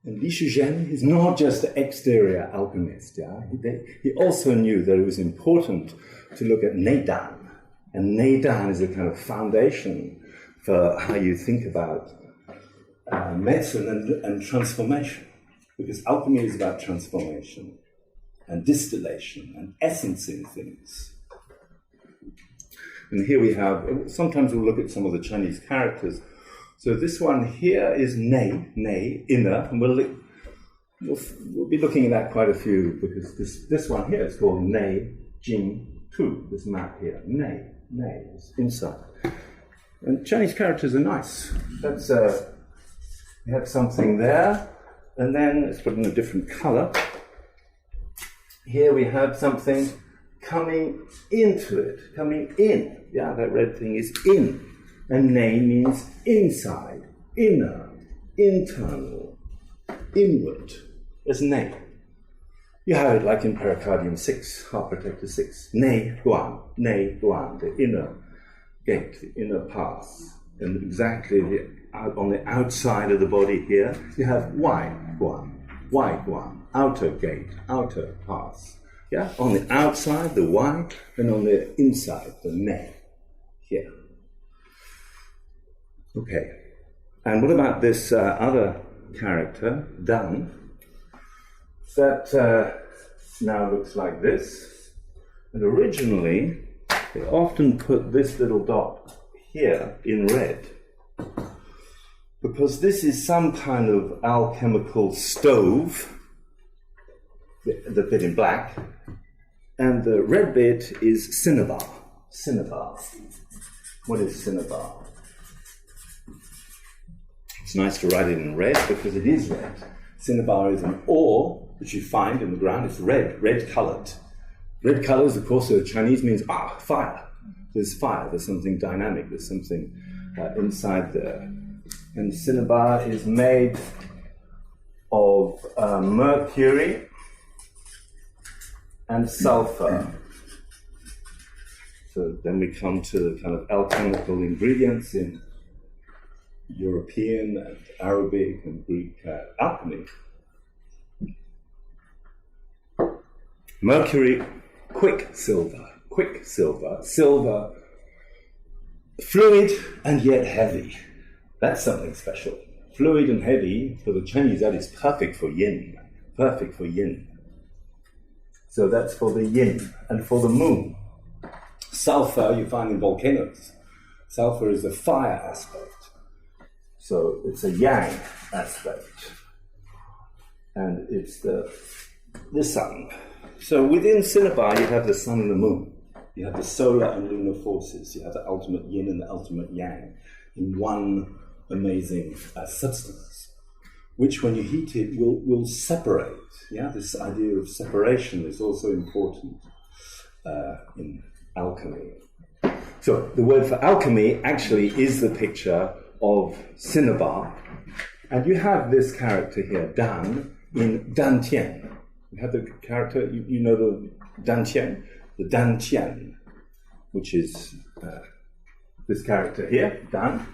And Li Gou is not just an exterior alchemist. Yeah? He also knew that it was important to look at Neidan. And Neidan is a kind of foundation for how you think about medicine and transformation. Because alchemy is about transformation and distillation and essencing things. And here we have, sometimes we'll look at some of the Chinese characters. So this one here is Nei, inner, and we'll be looking at that quite a few, because this one here is called Nei Jing Tu, this map here. Nei is inside. And Chinese characters are nice. That's we have something there, and then let's put it in a different color. Here we have something coming into it, coming in. Yeah, that red thing is in. And Nei means inside, inner, internal, inward. There's Nei. You have it like in Pericardium 6, Heart Protector 6. Nei Guan, the inner gate, the inner path. And exactly on the outside of the body here, you have Wai Guan, outer gate, outer path. Yeah, on the outside, the Wai, and on the inside, the Nei, here. Okay, and what about this other character, Dan, that now looks like this? And originally, they often put this little dot here in red, because this is some kind of alchemical stove, the bit in black, and the red bit is Cinnabar. What is Cinnabar? It's nice to write it in red because it is red. Cinnabar is an ore which you find in the ground. It's red-colored. Red colors, of course, in Chinese means fire. There's fire. There's something dynamic. There's something inside there. And cinnabar is made of mercury and sulfur. So then we come to the kind of alchemical ingredients in European and Arabic and Greek alchemy. Mercury, quicksilver, silver, fluid and yet heavy. That's something special. Fluid and heavy, for the Chinese, that is perfect for yin. So that's for the yin. And for the moon, sulfur you find in volcanoes. Sulfur is the fire aspect. So it's a yang aspect. And it's the sun. So within Cinnabar you have the sun and the moon. You have the solar and lunar forces. You have the ultimate yin and the ultimate yang in one amazing substance, which when you heat it will separate. Yeah, this idea of separation is also important in alchemy. So the word for alchemy actually is the picture of Cinnabar. And you have this character here, Dan, in Dantian. You have the character, you know the Dantian? The Dantian, which is this character here, Dan.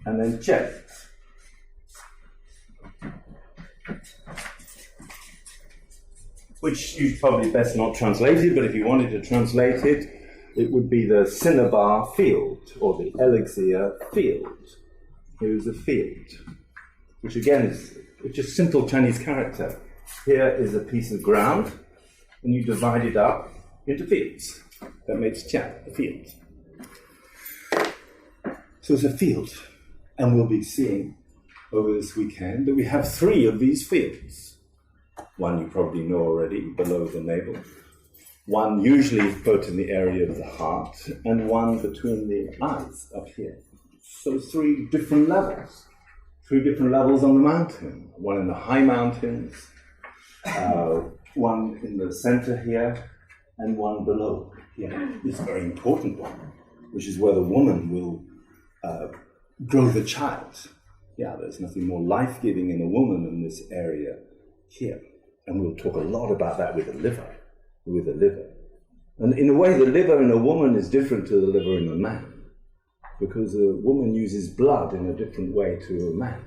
And then Chen. Which you probably best not translate it, but if you wanted to translate it, it would be the Cinnabar field, or the elixir field. Here's a field, which again is just simple Chinese character. Here is a piece of ground, and you divide it up into fields. That makes Qian, a field. So it's a field, and we'll be seeing over this weekend that we have 3 of these fields. One you probably know already, below the navel. One usually put in the area of the heart, and one between the eyes up here. So 3 different levels. 3 different levels on the mountain. One in the high mountains, one in the center here, and one below here. This very important one, which is where the woman will grow the child. Yeah, there's nothing more life-giving in a woman than this area here. And we'll talk a lot about that with the liver. And in a way, the liver in a woman is different to the liver in a man. because a woman uses blood in a different way to a man.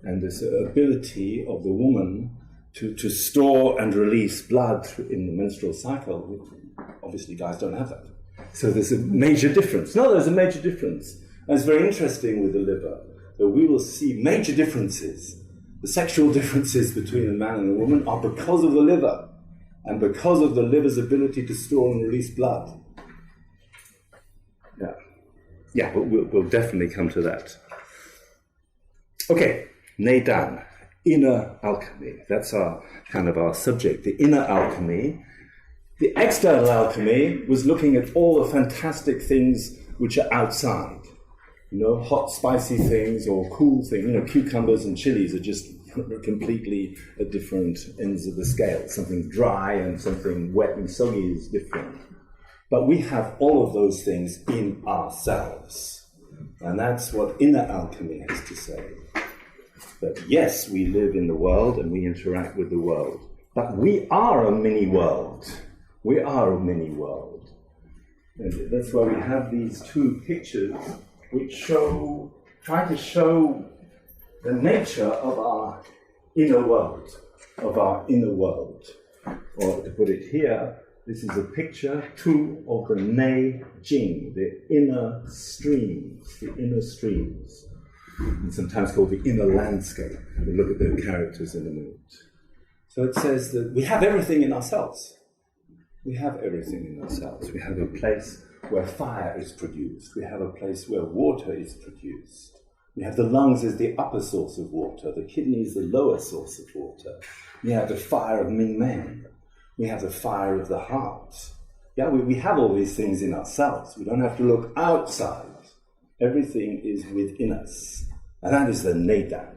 And this ability of the woman to store and release blood in the menstrual cycle, obviously guys don't have that. So there's a major difference. No, there's a major difference. And it's very interesting with the liver, that we will see major differences. The sexual differences between a man and a woman are because of the liver, and because of the liver's ability to store and release blood. Yeah, but we'll definitely come to that. Okay, Neidan, inner alchemy. That's our subject, the inner alchemy. The external alchemy was looking at all the fantastic things which are outside. Hot, spicy things or cool things. Cucumbers and chilies are just completely at different ends of the scale. Something dry and something wet and soggy is different. But we have all of those things in ourselves. And that's what inner alchemy has to say. That yes, we live in the world and we interact with the world. But we are a mini world. We are a mini world. And that's why we have these two pictures which try to show the nature of our inner world, Or to put it here, this is a picture, two of the Neidan, the inner streams, and sometimes called the inner landscape. We'll look at the characters in a minute. So it says that we have everything in ourselves. We have everything in ourselves. We have a place where fire is produced. We have a place where water is produced. We have the lungs as the upper source of water, the kidneys the lower source of water. We have the fire of Ming Men. We have the fire of the heart. Yeah, we have all these things in ourselves. We don't have to look outside. Everything is within us. And that is the Neidan.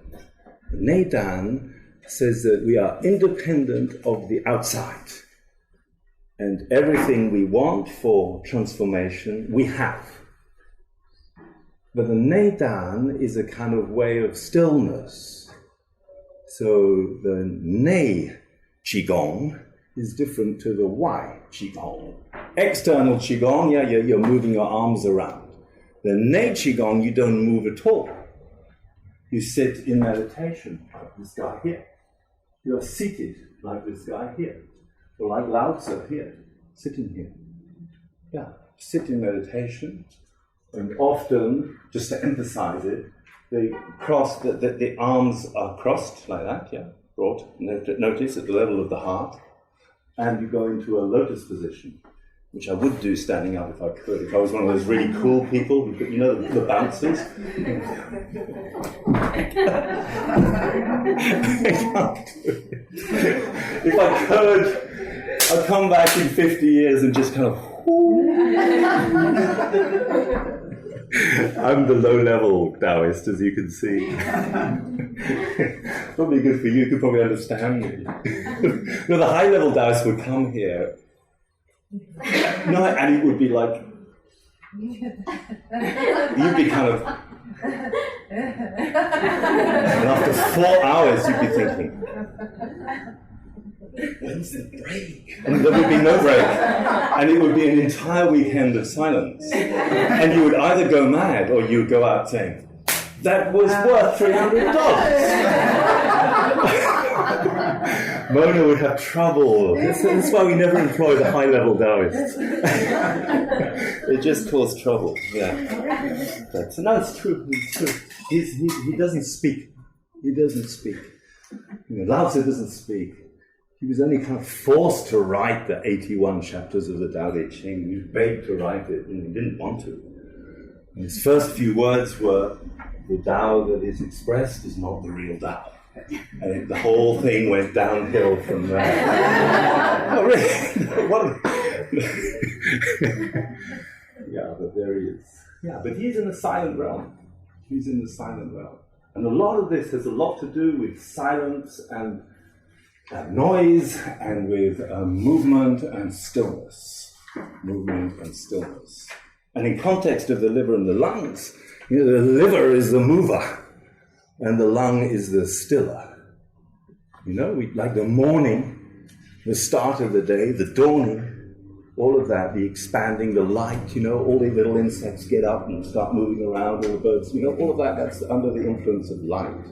The Neidan says that we are independent of the outside. And everything we want for transformation, we have. But the Neidan is a kind of way of stillness. So the Nei Qigong is different to the Wai Qigong. External Qigong, you're moving your arms around. The Nei Qigong, you don't move at all. You sit in meditation, like this guy here. You're seated, like this guy here. Or like Lao Tzu here, sitting here. Yeah, sit in meditation. And often, just to emphasize it, the arms are crossed like that, brought, notice, at the level of the heart. And you go into a lotus position, which I would do standing up if I could. If I was one of those really cool people, the bouncers. I can't do it. If I could, I'd come back in 50 years and just kind of... I'm the low-level Daoist, as you can see. Probably good for you. You could probably understand me. No, the high-level Daoist would come here. And it would be like... You'd be kind of... And after 4 hours, you'd be thinking... When's the break? And there would be no break. And it would be an entire weekend of silence. And you would either go mad or you would go out saying, that was worth $300. Mona would have trouble. That's why we never employ the high-level Daoists. It just caused trouble, But no, it's true. He doesn't speak. Lao Tzu doesn't speak. He was only kind of forced to write the 81 chapters of the Tao Te Ching. He was begged to write it, and he didn't want to. And his first few words were, the Tao that is expressed is not the real Tao. And the whole thing went downhill from there. Oh, really? But there he is. But he's in the silent realm. And a lot of this has a lot to do with silence and noise, and with movement and stillness. And in context of the liver and the lungs, the liver is the mover, and the lung is the stiller. We like the morning, the start of the day, the dawning. all of that, the expanding, the light, all the little insects get up and start moving around, all the birds, all of that, that's under the influence of light.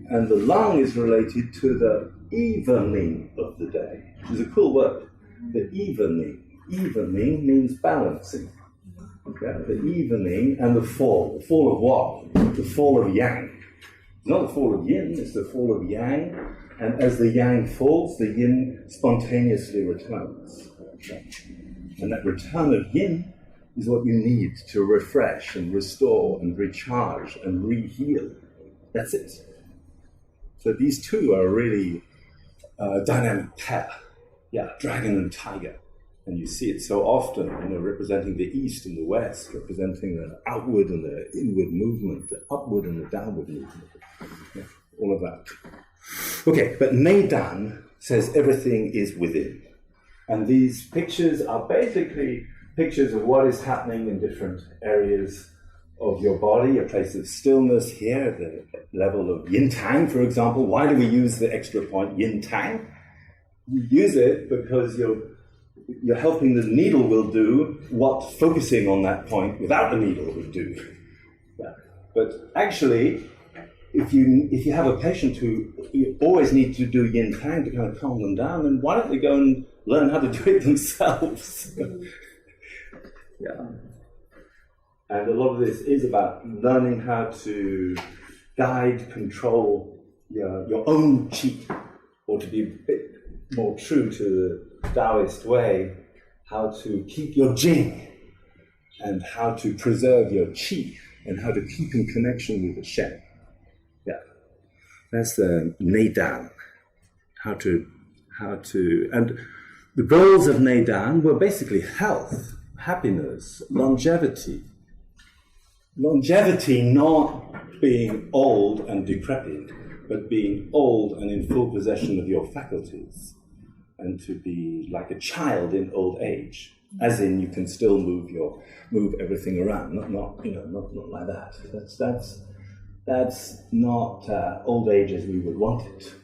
And the lung is related to the evening of the day, which is a cool word. The evening. Evening means balancing. Okay? The evening and the fall. The fall of what? The fall of yang. It's not the fall of yin, it's the fall of yang. And as the yang falls, the yin spontaneously returns. Okay? And that return of yin is what you need to refresh and restore and recharge and re-heal. That's it. So these two are really dynamic pair. Yeah, dragon and tiger. And you see it so often, representing the east and the west, representing the outward and the inward movement, the upward and the downward movement. Yeah, all of that. Okay, but Neidan says everything is within. And these pictures are basically pictures of what is happening in different areas of your body, a place of stillness here, the level of yin-tang, for example. Why do we use the extra point yin-tang? You use it because you're helping the needle will do what focusing on that point without the needle would do. Yeah. But actually, if you have a patient who you always need to do yin-tang to kind of calm them down, then why don't they go and learn how to do it themselves? Yeah. And a lot of this is about learning how to guide, control your own qi, or to be a bit more true to the Daoist way, how to keep your jing, and how to preserve your qi, and how to keep in connection with the shen. Yeah, that's the Neidan. How to, and the goals of Neidan were basically health, happiness, longevity. Longevity, not being old and decrepit, but being old and in full possession of your faculties, and to be like a child in old age, as in you can still move everything around, not like that. That's not old age as we would want it.